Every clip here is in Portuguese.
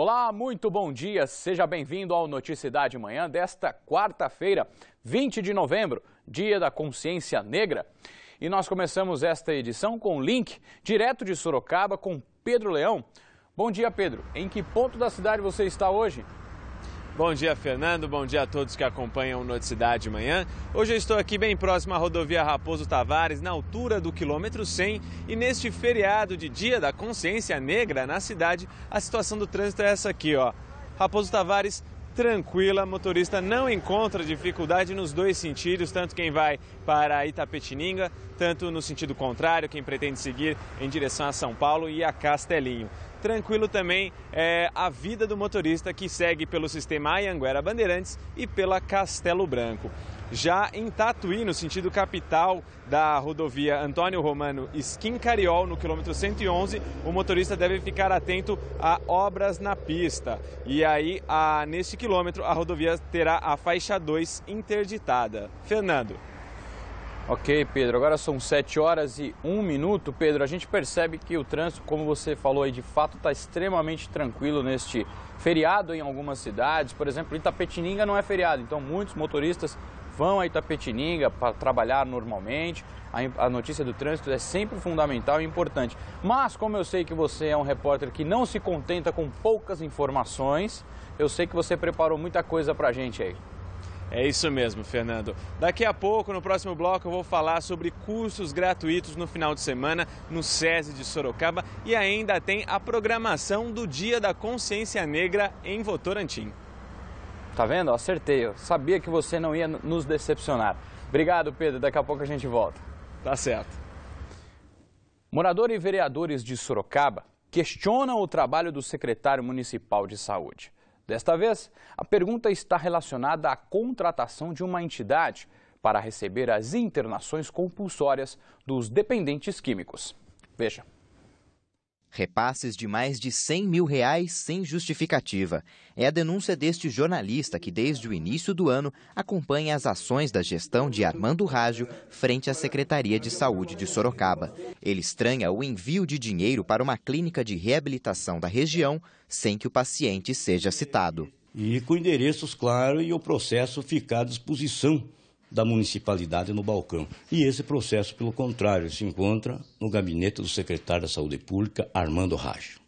Olá, muito bom dia, seja bem-vindo ao Noticidade Manhã desta quarta-feira, 20 de novembro, Dia da Consciência Negra. E nós começamos esta edição com link direto de Sorocaba com Pedro Leão. Bom dia, Pedro. Em que ponto da cidade você está hoje? Bom dia, Fernando. Bom dia a todos que acompanham o Noticidade Manhã. Hoje eu estou aqui bem próximo à rodovia Raposo Tavares, na altura do quilômetro 100. E neste feriado de Dia da Consciência Negra na cidade, a situação do trânsito é essa aqui, ó. Raposo Tavares, tranquila, motorista não encontra dificuldade nos dois sentidos, tanto quem vai para Itapetininga, tanto no sentido contrário, quem pretende seguir em direção a São Paulo e a Castelinho. Tranquilo também é a vida do motorista que segue pelo sistema Anhanguera Bandeirantes e pela Castelo Branco. Já em Tatuí, no sentido capital da rodovia Antônio Romano Esquincariol, no quilômetro 111, o motorista deve ficar atento a obras na pista. E aí, neste quilômetro, a rodovia terá a faixa 2 interditada. Fernando. Ok, Pedro, agora são 7 horas e 1 minuto. Pedro, a gente percebe que o trânsito, como você falou aí, de fato está extremamente tranquilo neste feriado em algumas cidades. Por exemplo, Itapetininga não é feriado, então muitos motoristas vão a Itapetininga para trabalhar normalmente. A notícia do trânsito é sempre fundamental e importante. Mas, como eu sei que você é um repórter que não se contenta com poucas informações, eu sei que você preparou muita coisa para a gente aí. É isso mesmo, Fernando. Daqui a pouco, no próximo bloco, eu vou falar sobre cursos gratuitos no final de semana no SESI de Sorocaba e ainda tem a programação do Dia da Consciência Negra em Votorantim. Tá vendo? Acertei. Eu sabia que você não ia nos decepcionar. Obrigado, Pedro. Daqui a pouco a gente volta. Tá certo. Moradores e vereadores de Sorocaba questionam o trabalho do secretário municipal de saúde. Desta vez, a pergunta está relacionada à contratação de uma entidade para receber as internações compulsórias dos dependentes químicos. Veja. Repasses de mais de R$100 mil sem justificativa. É a denúncia deste jornalista que, desde o início do ano, acompanha as ações da gestão de Armando Rágio frente à Secretaria de Saúde de Sorocaba. Ele estranha o envio de dinheiro para uma clínica de reabilitação da região sem que o paciente seja citado. E com endereços claros e o processo ficar à disposição da municipalidade no balcão. E esse processo, pelo contrário, se encontra no gabinete do secretário da Saúde Pública, Armando Rágio.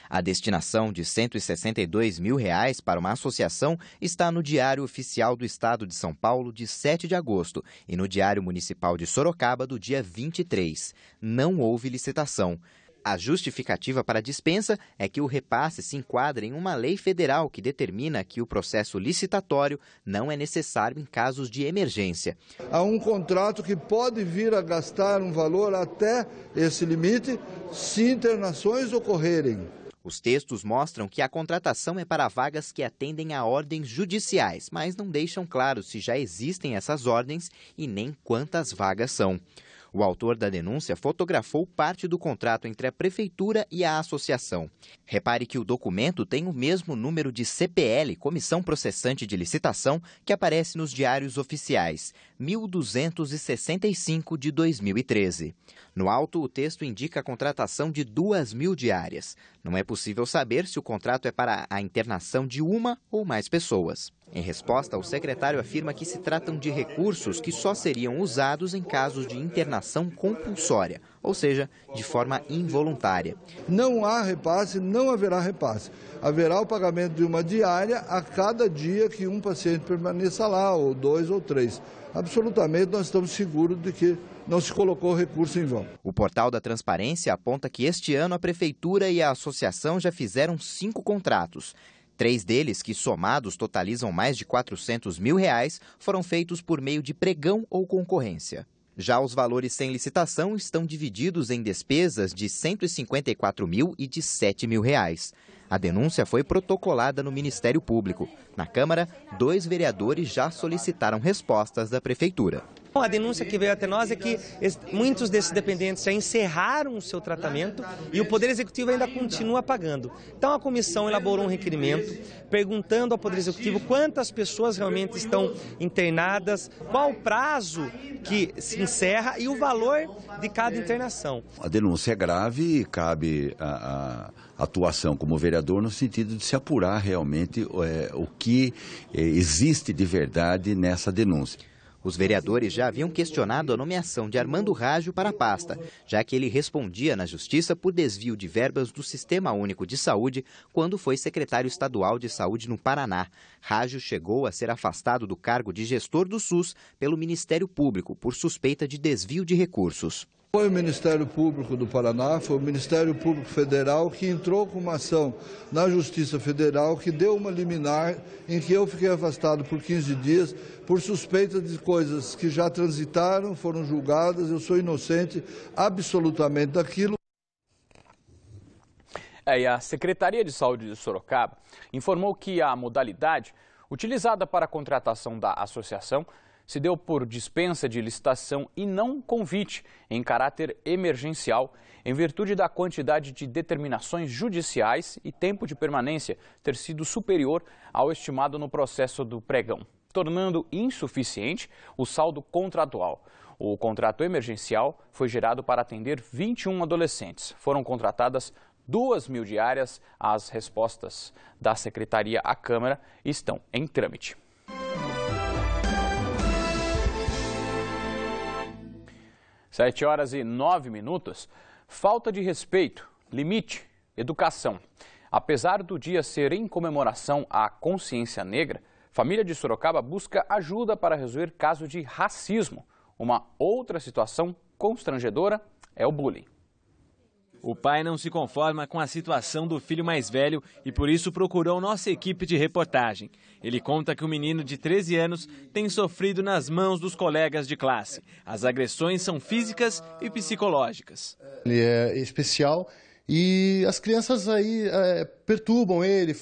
A destinação de R$162 mil para uma associação está no Diário Oficial do Estado de São Paulo de 7 de agosto e no Diário Municipal de Sorocaba do dia 23. Não houve licitação. A justificativa para a dispensa é que o repasse se enquadra em uma lei federal que determina que o processo licitatório não é necessário em casos de emergência. Há um contrato que pode vir a gastar um valor até esse limite se internações ocorrerem. Os textos mostram que a contratação é para vagas que atendem a ordens judiciais, mas não deixam claro se já existem essas ordens e nem quantas vagas são. O autor da denúncia fotografou parte do contrato entre a Prefeitura e a associação. Repare que o documento tem o mesmo número de CPL, Comissão Processante de Licitação, que aparece nos diários oficiais, 1265 de 2013. No auto, o texto indica a contratação de 2.000 diárias. Não é possível saber se o contrato é para a internação de uma ou mais pessoas. Em resposta, o secretário afirma que se tratam de recursos que só seriam usados em casos de internação compulsória, ou seja, de forma involuntária. Não há repasse, não haverá repasse. Haverá o pagamento de uma diária a cada dia que um paciente permaneça lá, ou 2 ou 3. Absolutamente, nós estamos seguros de que não se colocou recurso em vão. O portal da Transparência aponta que este ano a Prefeitura e a associação já fizeram 5 contratos. 3 deles, que somados totalizam mais de R$400 mil, foram feitos por meio de pregão ou concorrência. Já os valores sem licitação estão divididos em despesas de R$154 mil e de R$7 mil. A denúncia foi protocolada no Ministério Público. Na Câmara, 2 vereadores já solicitaram respostas da Prefeitura. A denúncia que veio até nós é que muitos desses dependentes já encerraram o seu tratamento e o Poder Executivo ainda continua pagando. Então a comissão elaborou um requerimento perguntando ao Poder Executivo quantas pessoas realmente estão internadas, qual o prazo que se encerra e o valor de cada internação. A denúncia é grave e cabe atuação como vereador no sentido de se apurar realmente o que existe de verdade nessa denúncia. Os vereadores já haviam questionado a nomeação de Armando Raggio para a pasta, já que ele respondia na Justiça por desvio de verbas do Sistema Único de Saúde quando foi secretário estadual de Saúde no Paraná. Raggio chegou a ser afastado do cargo de gestor do SUS pelo Ministério Público por suspeita de desvio de recursos. Foi o Ministério Público do Paraná, foi o Ministério Público Federal que entrou com uma ação na Justiça Federal que deu uma liminar em que eu fiquei afastado por 15 dias por suspeita de coisas que já transitaram, foram julgadas, eu sou inocente absolutamente daquilo. E a Secretaria de Saúde de Sorocaba informou que a modalidade utilizada para a contratação da associação se deu por dispensa de licitação e não convite em caráter emergencial, em virtude da quantidade de determinações judiciais e tempo de permanência ter sido superior ao estimado no processo do pregão, tornando insuficiente o saldo contratual. O contrato emergencial foi gerado para atender 21 adolescentes. Foram contratadas 2.000 diárias. As respostas da Secretaria à Câmara estão em trâmite. 7h09. Falta de respeito, limite, educação. Apesar do dia ser em comemoração à consciência negra, família de Sorocaba busca ajuda para resolver caso de racismo. Uma outra situação constrangedora é o bullying. O pai não se conforma com a situação do filho mais velho e por isso procurou nossa equipe de reportagem. Ele conta que o menino de 13 anos tem sofrido nas mãos dos colegas de classe. As agressões são físicas e psicológicas. Ele é especial e as crianças aí perturbam ele,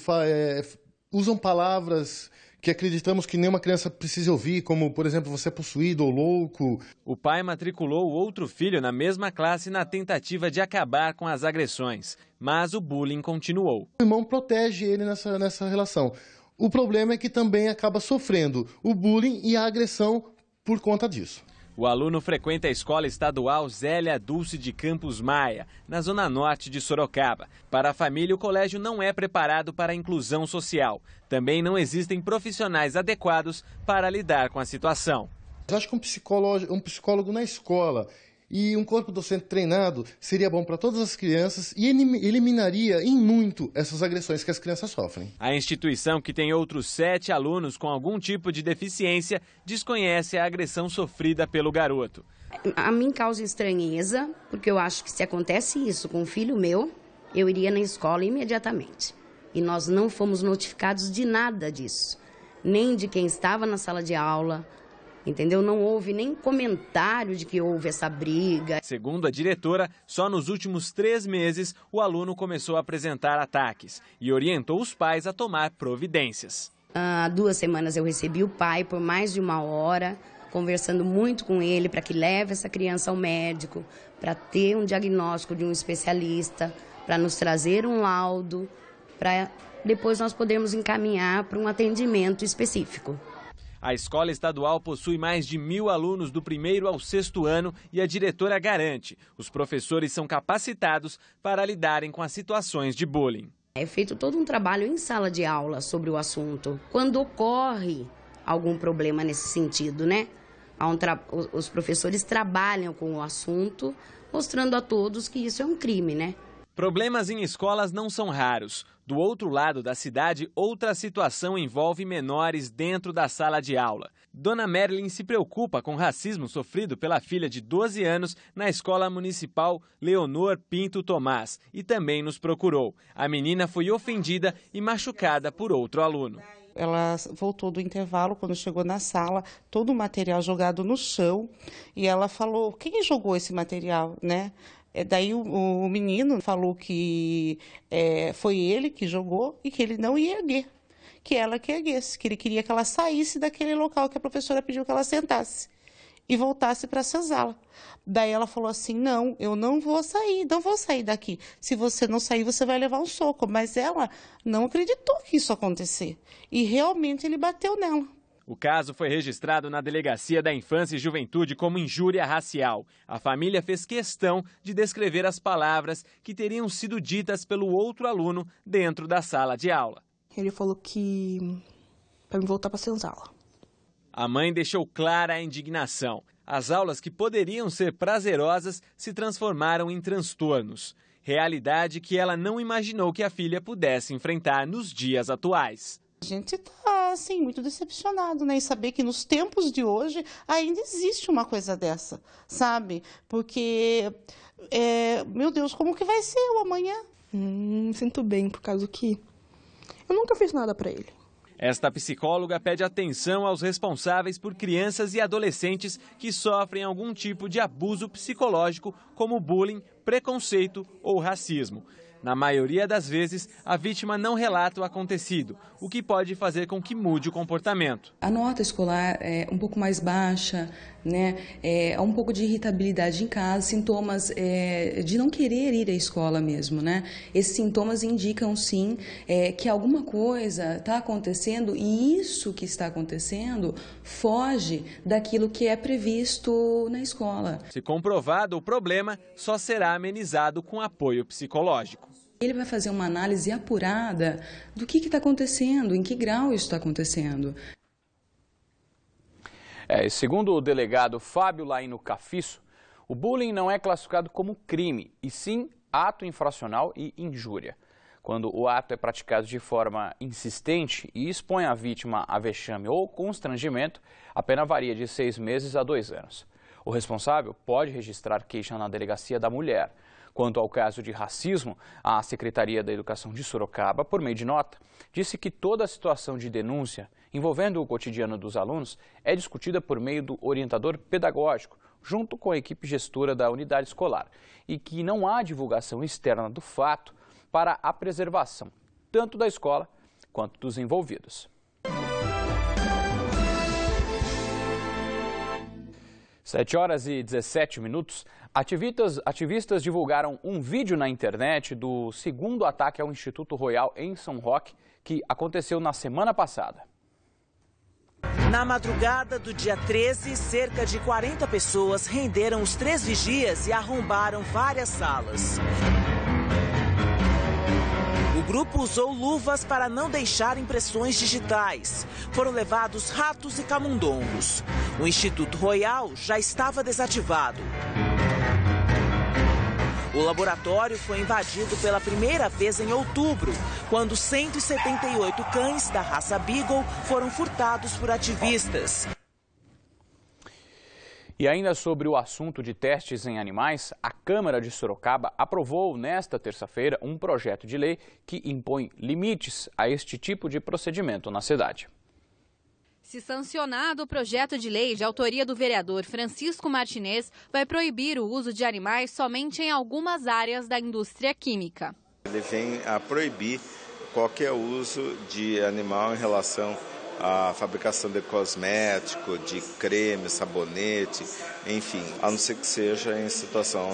usam palavras que acreditamos que nenhuma criança precisa ouvir, como, por exemplo, você é possuído ou louco. O pai matriculou o outro filho na mesma classe na tentativa de acabar com as agressões, mas o bullying continuou. O irmão protege ele nessa relação. O problema é que também acaba sofrendo o bullying e a agressão por conta disso. O aluno frequenta a Escola Estadual Zélia Dulce de Campos Maia, na zona norte de Sorocaba. Para a família, o colégio não é preparado para a inclusão social. Também não existem profissionais adequados para lidar com a situação. Eu acho que um psicólogo na escola e um corpo docente treinado seria bom para todas as crianças e eliminaria em muito essas agressões que as crianças sofrem. A instituição, que tem outros 7 alunos com algum tipo de deficiência, desconhece a agressão sofrida pelo garoto. A mim causa estranheza, porque eu acho que se acontece isso com um filho meu, eu iria na escola imediatamente. E nós não fomos notificados de nada disso, nem de quem estava na sala de aula. Entendeu? Não houve nem comentário de que houve essa briga. Segundo a diretora, só nos últimos 3 meses o aluno começou a apresentar ataques e orientou os pais a tomar providências. Há 2 semanas eu recebi o pai por mais de 1 hora, conversando muito com ele para que leve essa criança ao médico, para ter um diagnóstico de um especialista, para nos trazer um laudo, para depois nós podermos encaminhar para um atendimento específico. A escola estadual possui mais de 1.000 alunos do 1º ao 6º ano e a diretora garante: os professores são capacitados para lidarem com as situações de bullying. É feito todo um trabalho em sala de aula sobre o assunto. Quando ocorre algum problema nesse sentido, né? Os professores trabalham com o assunto, mostrando a todos que isso é um crime, né? Problemas em escolas não são raros. Do outro lado da cidade, outra situação envolve menores dentro da sala de aula. Dona Merlin se preocupa com o racismo sofrido pela filha de 12 anos na Escola Municipal Leonor Pinto Tomás e também nos procurou. A menina foi ofendida e machucada por outro aluno. Ela voltou do intervalo, quando chegou na sala, todo o material jogado no chão, e ela falou: quem jogou esse material, né? Daí o menino falou que foi ele que jogou e que ele não ia erguer, que ela que erguesse, que ele queria que ela saísse daquele local que a professora pediu que ela sentasse e voltasse para essa sala. Daí ela falou assim: não, eu não vou sair daqui. Se você não sair, você vai levar um soco. Mas ela não acreditou que isso ia acontecer. E realmente ele bateu nela. O caso foi registrado na Delegacia da Infância e Juventude como injúria racial. A família fez questão de descrever as palavras que teriam sido ditas pelo outro aluno dentro da sala de aula. Ele falou que para me voltar para a senzala. A mãe deixou clara a indignação. As aulas que poderiam ser prazerosas se transformaram em transtornos. Realidade que ela não imaginou que a filha pudesse enfrentar nos dias atuais. A gente está, assim, muito decepcionado, né? Em saber que nos tempos de hoje ainda existe uma coisa dessa, sabe? Porque, meu Deus, como que vai ser o amanhã? Me sinto bem, por causa que eu nunca fiz nada para ele. Esta psicóloga pede atenção aos responsáveis por crianças e adolescentes que sofrem algum tipo de abuso psicológico, como bullying, preconceito ou racismo. Na maioria das vezes, a vítima não relata o acontecido, o que pode fazer com que mude o comportamento. A nota escolar é um pouco mais baixa, né? Um pouco de irritabilidade em casa, sintomas de não querer ir à escola mesmo, né? Esses sintomas indicam, sim, que alguma coisa está acontecendo e isso que está acontecendo foge daquilo que é previsto na escola. Se comprovado o problema, só será amenizado com apoio psicológico. Ele vai fazer uma análise apurada do que está acontecendo, em que grau isso está acontecendo. Segundo o delegado Fábio Laino Cafisso, o bullying não é classificado como crime, e sim ato infracional e injúria. Quando o ato é praticado de forma insistente e expõe a vítima a vexame ou constrangimento, a pena varia de 6 meses a 2 anos. O responsável pode registrar queixa na Delegacia da Mulher. Quanto ao caso de racismo, a Secretaria da Educação de Sorocaba, por meio de nota, disse que toda a situação de denúncia envolvendo o cotidiano dos alunos é discutida por meio do orientador pedagógico, junto com a equipe gestora da unidade escolar, e que não há divulgação externa do fato para a preservação tanto da escola quanto dos envolvidos. 7h17. Ativistas divulgaram um vídeo na internet do segundo ataque ao Instituto Royal em São Roque, que aconteceu na semana passada. Na madrugada do dia 13, cerca de 40 pessoas renderam os 3 vigias e arrombaram várias salas. O grupo usou luvas para não deixar impressões digitais. Foram levados ratos e camundongos. O Instituto Royal já estava desativado. O laboratório foi invadido pela primeira vez em outubro, quando 178 cães da raça Beagle foram furtados por ativistas. E ainda sobre o assunto de testes em animais, a Câmara de Sorocaba aprovou nesta terça-feira um projeto de lei que impõe limites a este tipo de procedimento na cidade. Se sancionado, o projeto de lei de autoria do vereador Francisco Martinez vai proibir o uso de animais somente em algumas áreas da indústria química. Ele vem a proibir qualquer uso de animal em relação à fabricação de cosmético, de creme, sabonete, enfim, a não ser que seja em situação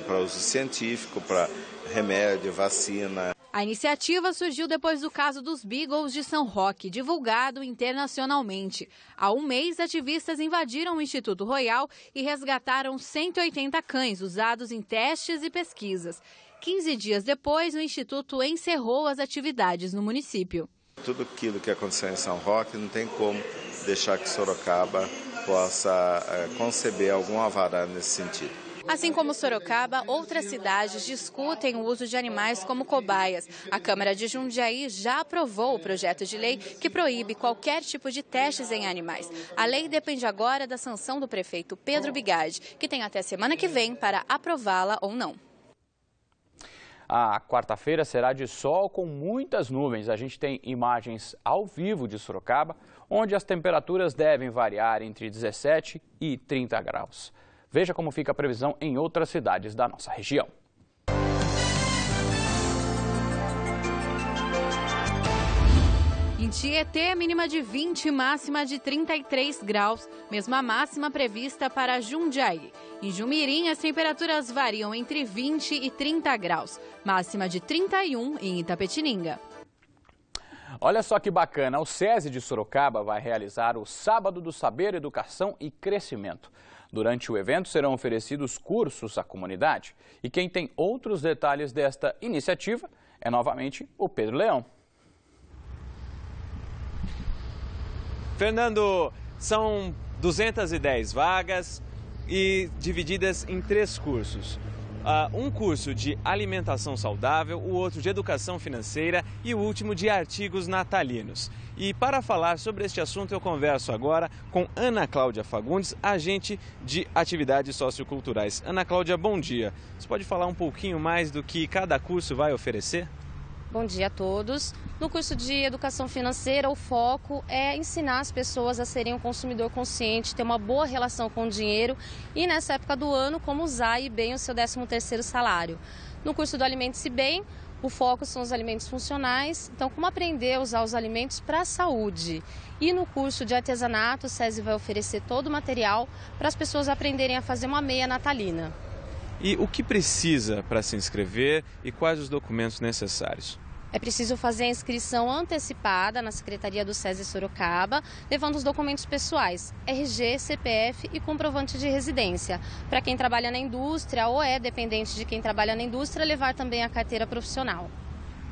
para uso científico, para remédio, vacina. A iniciativa surgiu depois do caso dos Beagles de São Roque, divulgado internacionalmente. Há um mês, ativistas invadiram o Instituto Royal e resgataram 180 cães usados em testes e pesquisas. 15 dias depois, o Instituto encerrou as atividades no município. Tudo aquilo que aconteceu em São Roque não tem como deixar que Sorocaba possa conceber algum alvará nesse sentido. Assim como Sorocaba, outras cidades discutem o uso de animais como cobaias. A Câmara de Jundiaí já aprovou o projeto de lei que proíbe qualquer tipo de testes em animais. A lei depende agora da sanção do prefeito Pedro Bigatti, que tem até semana que vem para aprová-la ou não. A quarta-feira será de sol com muitas nuvens. A gente tem imagens ao vivo de Sorocaba, onde as temperaturas devem variar entre 17 e 30 graus. Veja como fica a previsão em outras cidades da nossa região. Em Tietê, mínima de 20 e máxima de 33 graus, mesma máxima prevista para Jundiaí. Em Jumirim, as temperaturas variam entre 20 e 30 graus, máxima de 31 em Itapetininga. Olha só que bacana, o SESI de Sorocaba vai realizar o Sábado do Saber, Educação e Crescimento. Durante o evento serão oferecidos cursos à comunidade. E quem tem outros detalhes desta iniciativa é novamente o Pedro Leão. Fernando, são 210 vagas e divididas em 3 cursos. Um curso de alimentação saudável, o outro de educação financeira e o último de artigos natalinos. E para falar sobre este assunto eu converso agora com Ana Cláudia Fagundes, agente de atividades socioculturais. Ana Cláudia, bom dia. Você pode falar um pouquinho mais do que cada curso vai oferecer? Bom dia a todos. No curso de Educação Financeira, o foco é ensinar as pessoas a serem um consumidor consciente, ter uma boa relação com o dinheiro e, nessa época do ano, como usar e bem o seu 13º salário. No curso do Alimente-se Bem, o foco são os alimentos funcionais, então como aprender a usar os alimentos para a saúde. E no curso de Artesanato, o SESI vai oferecer todo o material para as pessoas aprenderem a fazer uma meia natalina. E o que precisa para se inscrever e quais os documentos necessários? É preciso fazer a inscrição antecipada na Secretaria do SESI Sorocaba, levando os documentos pessoais, RG, CPF e comprovante de residência. Para quem trabalha na indústria ou é dependente de quem trabalha na indústria, levar também a carteira profissional.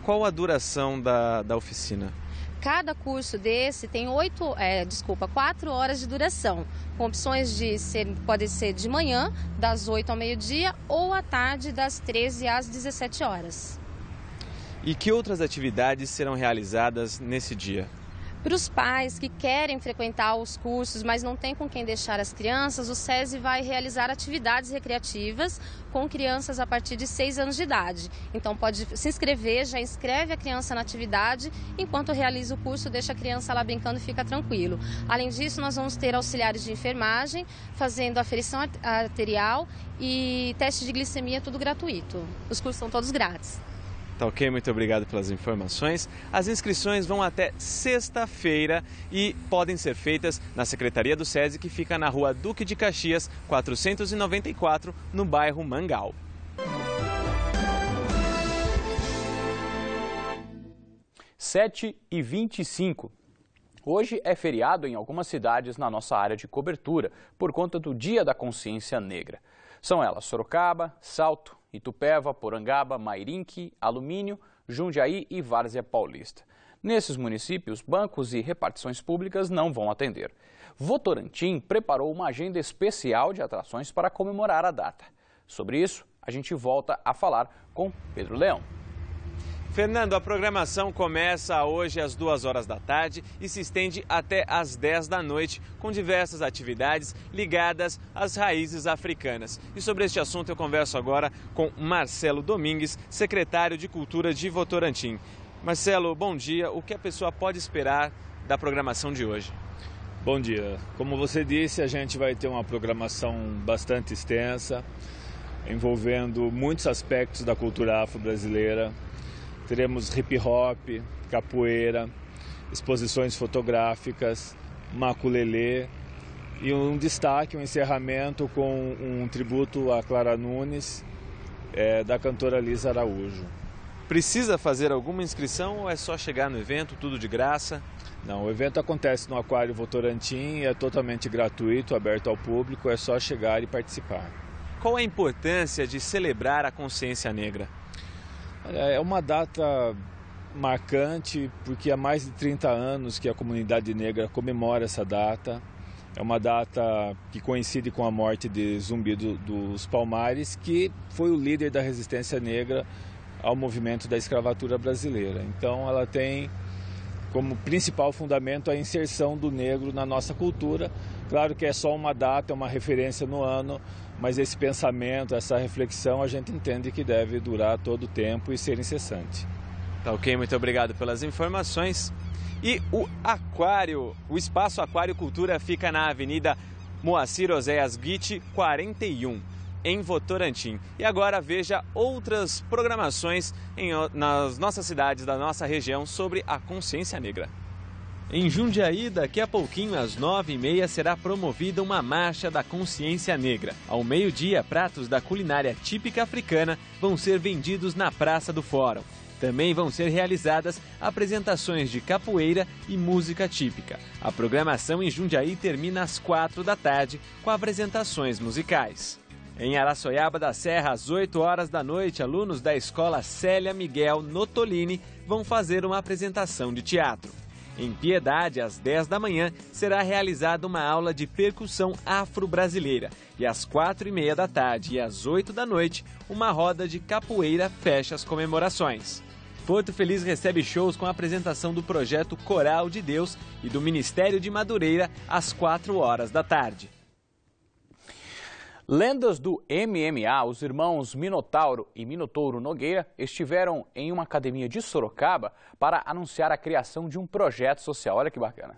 Qual a duração da oficina? Cada curso desse tem 4 horas de duração, com opções pode ser de manhã, das 8 ao meio-dia, ou à tarde, das 13 às 17 horas. E que outras atividades serão realizadas nesse dia? Para os pais que querem frequentar os cursos, mas não tem com quem deixar as crianças, o SESI vai realizar atividades recreativas com crianças a partir de 6 anos de idade. Então pode se inscrever, já inscreve a criança na atividade, enquanto realiza o curso, deixa a criança lá brincando e fica tranquilo. Além disso, nós vamos ter auxiliares de enfermagem, fazendo aferição arterial e teste de glicemia, tudo gratuito. Os cursos são todos grátis. Tá ok, muito obrigado pelas informações. As inscrições vão até sexta-feira e podem ser feitas na Secretaria do SESI, que fica na Rua Duque de Caxias, 494, no bairro Mangal. Sete e 25. Hoje é feriado em algumas cidades na nossa área de cobertura, por conta do Dia da Consciência Negra. São elas Sorocaba, Salto, Itupeva, Porangaba, Mairinque, Alumínio, Jundiaí e Várzea Paulista. Nesses municípios, bancos e repartições públicas não vão atender. Votorantim preparou uma agenda especial de atrações para comemorar a data. Sobre isso, a gente volta a falar com Pedro Leão. Fernando, a programação começa hoje às 2 horas da tarde e se estende até às 10 da noite, com diversas atividades ligadas às raízes africanas. E sobre este assunto eu converso agora com Marcelo Domingues, secretário de Cultura de Votorantim. Marcelo, bom dia. O que a pessoa pode esperar da programação de hoje? Bom dia. Como você disse, a gente vai ter uma programação bastante extensa, envolvendo muitos aspectos da cultura afro-brasileira. Teremos hip hop, capoeira, exposições fotográficas, maculelê e um destaque, um encerramento com um tributo a Clara Nunes, da cantora Lisa Araújo. Precisa fazer alguma inscrição ou é só chegar no evento, tudo de graça? Não, o evento acontece no Aquário Votorantim, é totalmente gratuito, aberto ao público, é só chegar e participar. Qual a importância de celebrar a consciência negra? É uma data marcante porque há mais de 30 anos que a comunidade negra comemora essa data. É uma data que coincide com a morte de Zumbi dos Palmares, que foi o líder da resistência negra ao movimento da escravatura brasileira. Então ela tem como principal fundamento a inserção do negro na nossa cultura. Claro que é só uma data, é uma referência no ano, mas esse pensamento, essa reflexão, a gente entende que deve durar todo o tempo e ser incessante. Tá ok, muito obrigado pelas informações. E o Espaço Aquário Cultura fica na Avenida Moacir Oséias Guite, 41, em Votorantim. E agora veja outras programações nas nossas cidades da nossa região sobre a consciência negra. Em Jundiaí, daqui a pouquinho, às 9h30, será promovida uma marcha da consciência negra. Ao meio-dia, pratos da culinária típica africana vão ser vendidos na Praça do Fórum. Também vão ser realizadas apresentações de capoeira e música típica. A programação em Jundiaí termina às 4 da tarde com apresentações musicais. Em Araçoiaba da Serra, às 8 horas da noite, alunos da escola Célia Miguel Notolini vão fazer uma apresentação de teatro. Em Piedade, às 10 da manhã, será realizada uma aula de percussão afro-brasileira. E às 4h30 da tarde e às 8 da noite, uma roda de capoeira fecha as comemorações. Porto Feliz recebe shows com a apresentação do projeto Coral de Deus e do Ministério de Madureira às 4 horas da tarde. Lendas do MMA, os irmãos Minotauro e Minotouro Nogueira estiveram em uma academia de Sorocaba para anunciar a criação de um projeto social. Olha que bacana.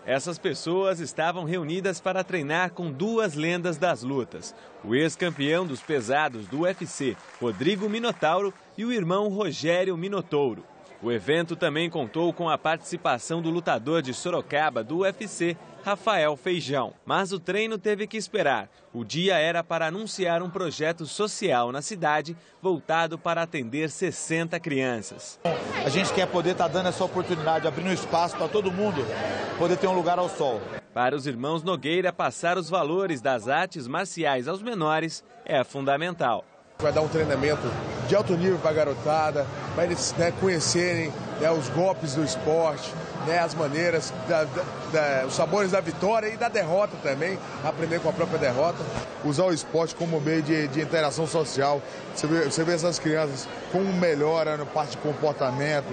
Essas pessoas estavam reunidas para treinar com duas lendas das lutas. O ex-campeão dos pesados do UFC, Rodrigo Minotauro, e o irmão Rogério Minotouro. O evento também contou com a participação do lutador de Sorocaba do UFC, Rafael Feijão. Mas o treino teve que esperar. O dia era para anunciar um projeto social na cidade, voltado para atender 60 crianças. A gente quer poder estar dando essa oportunidade, abrindo espaço para todo mundo poder ter um lugar ao sol. Para os irmãos Nogueira, passar os valores das artes marciais aos menores é fundamental. Vai dar um treinamento de alto nível para a garotada, para eles conhecerem os golpes do esporte, as maneiras, os sabores da vitória e da derrota também, aprender com a própria derrota. Usar o esporte como meio de interação social. Você vê essas crianças como melhora na parte de comportamento,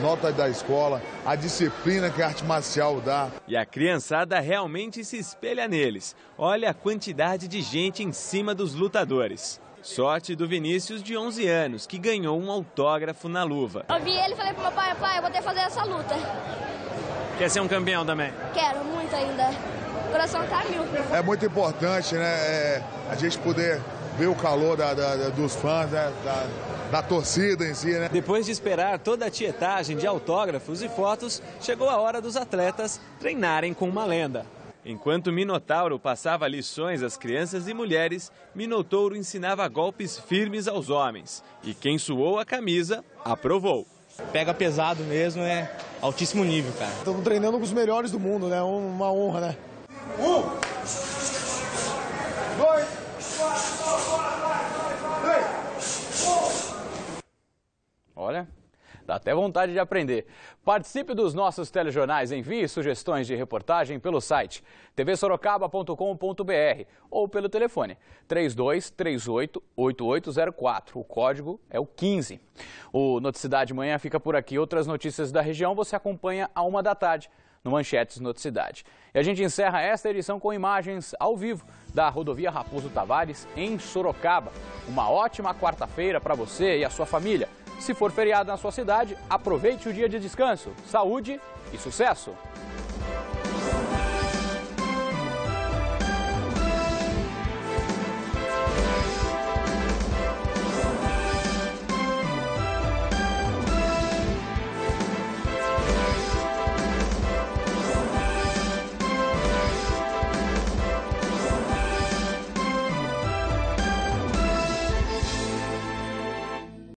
nota da escola, a disciplina que a arte marcial dá. E a criançada realmente se espelha neles. Olha a quantidade de gente em cima dos lutadores. Sorte do Vinícius, de 11 anos, que ganhou um autógrafo na luva. Eu vi ele e falei pro meu pai, eu vou ter que fazer essa luta. Quer ser um campeão também? Quero, muito ainda. O coração tá mil. É muito importante, né, a gente poder ver o calor dos fãs, né, da torcida em si, né? Depois de esperar toda a tietagem de autógrafos e fotos, chegou a hora dos atletas treinarem com uma lenda. Enquanto Minotauro passava lições às crianças e mulheres, Minotouro ensinava golpes firmes aos homens. E quem suou a camisa, aprovou. Pega pesado mesmo, é altíssimo nível, cara. Estamos treinando com os melhores do mundo, né? Uma honra, né? 1, 2, 3. Olha, dá até vontade de aprender. Participe dos nossos telejornais, envie sugestões de reportagem pelo site tvsorocaba.com.br ou pelo telefone 3238-8804. O código é o 15. O Noticidade Manhã fica por aqui. Outras notícias da região você acompanha à 1 da tarde no Manchetes Noticidade. E a gente encerra esta edição com imagens ao vivo da rodovia Raposo Tavares em Sorocaba. Uma ótima quarta-feira para você e a sua família. Se for feriado na sua cidade, aproveite o dia de descanso, saúde e sucesso!